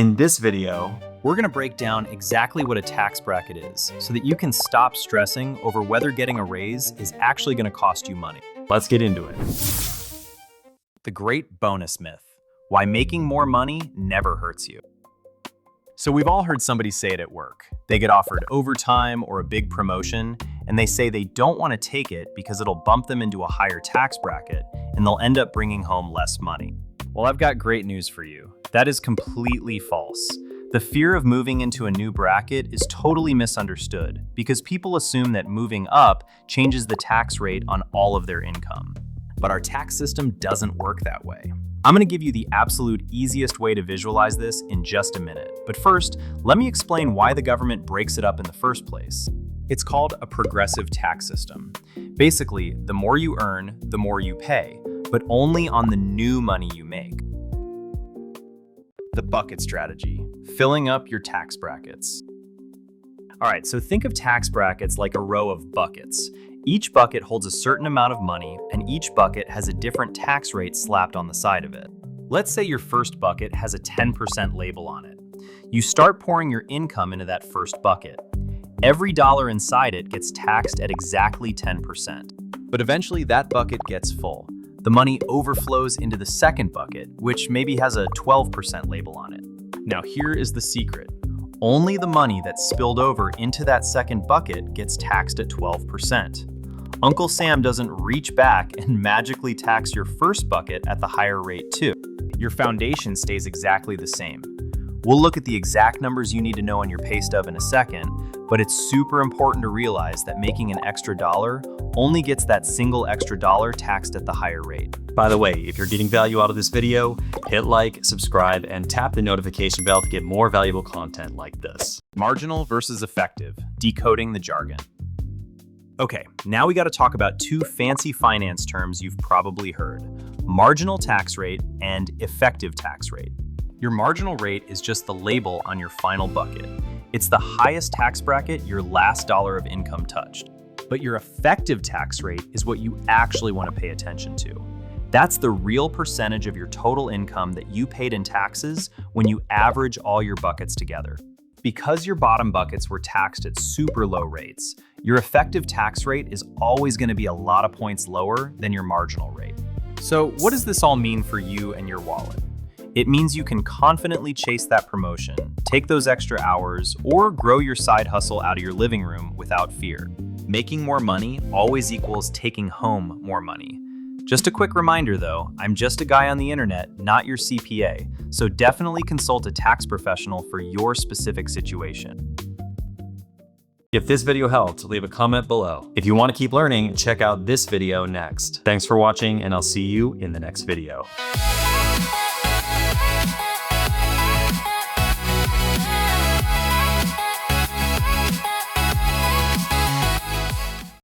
In this video, We're going to break down exactly what a tax bracket is so that you can stop stressing over whether getting a raise is actually going to cost you money. let's get into it. The great bonus myth: why making more money never hurts you. So we've all heard somebody say it at work. They get offered overtime or a big promotion, and they say they don't want to take it because it'll bump them into a higher tax bracket and they'll end up bringing home less money. Well, I've got great news for you. That is completely false. The fear of moving into a new bracket is totally misunderstood because people assume that moving up changes the tax rate on all of their income. But our tax system doesn't work that way. I'm going to give you the absolute easiest way to visualize this in just a minute. But first, let me explain why the government breaks it up in the first place. It's called a progressive tax system. Basically, the more you earn, the more you pay, but only on the new money you make. The bucket strategy: filling up your tax brackets. All right, so think of tax brackets like a row of buckets. Each bucket holds a certain amount of money, and each bucket has a different tax rate slapped on the side of it. Let's say your first bucket has a 10% label on it. You start pouring your income into that first bucket. Every dollar inside it gets taxed at exactly 10%. But eventually that bucket gets full. The money overflows into the second bucket, which maybe has a 12% label on it. Now here is the secret. Only the money that's spilled over into that second bucket gets taxed at 12%. Uncle Sam doesn't reach back and magically tax your first bucket at the higher rate too. Your foundation stays exactly the same. We'll look at the exact numbers you need to know on your pay stub in a second, but it's super important to realize that making an extra dollar only gets that single extra dollar taxed at the higher rate. By the way, if you're getting value out of this video, hit like, subscribe, and tap the notification bell to get more valuable content like this. Marginal versus effective: decoding the jargon. Okay, now we got to talk about two fancy finance terms you've probably heard: marginal tax rate and effective tax rate. Your marginal rate is just the label on your final bucket. It's the highest tax bracket your last dollar of income touched. But your effective tax rate is what you actually want to pay attention to. That's the real percentage of your total income that you paid in taxes when you average all your buckets together. Because your bottom buckets were taxed at super low rates, your effective tax rate is always going to be a lot of points lower than your marginal rate. So what does this all mean for you and your wallet? It means you can confidently chase that promotion, take those extra hours, or grow your side hustle out of your living room without fear. Making more money always equals taking home more money. Just a quick reminder though, I'm just a guy on the internet, not your CPA, so definitely consult a tax professional for your specific situation. If this video helped, leave a comment below. If you want to keep learning, check out this video next. Thanks for watching, and I'll see you in the next video.